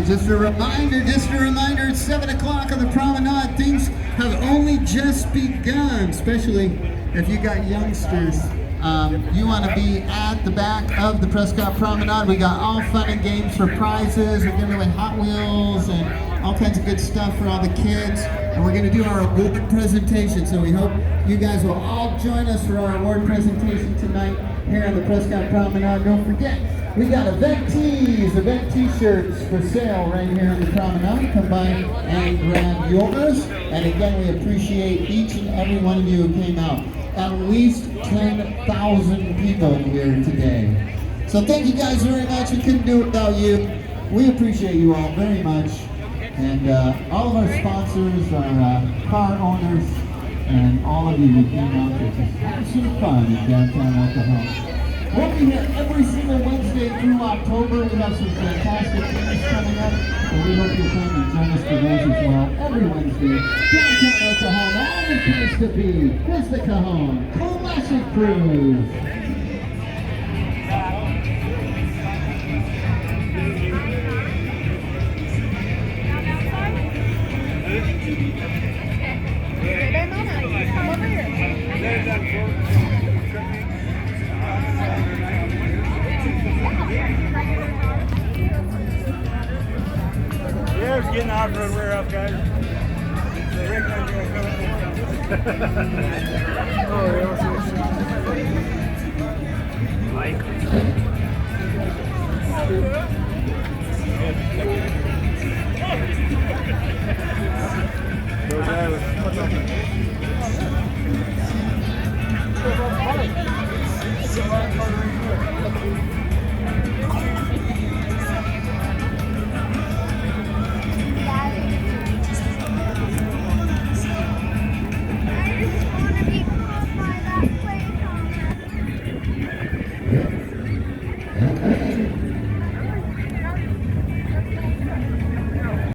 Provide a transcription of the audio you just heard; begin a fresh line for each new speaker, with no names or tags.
Just a reminder, it's 7 o'clock on the promenade. Things have only just begun, especially if you got youngsters. You want to be at the back of the Prescott Promenade. We got all fun and games for prizes. We're giving away Hot Wheels and all kinds of good stuff for all the kids. And we're going to do our award presentation. So we hope you guys will all join us for our award presentation tonight here on the Prescott Promenade. Don't forget, we got event tees, event t-shirts for sale right here on the promenade. Come by and grab yours. And again, we appreciate each and every one of you who came out. At least 10,000 people here today. So thank you guys very much. We couldn't do it without you. We appreciate you all very much. And all of our sponsors, our car owners, and all of you who came out to just have some fun in downtown Elcajon. We'll be here every single Wednesday through October. We have some fantastic things coming up, and we hope you come and join us for those as well. Every Wednesday, downtown Elcajon, all the place to be. Here's the Cajon Classic Cruise.
Yeah, it's getting off-road wear up, guys. Oh, yeah.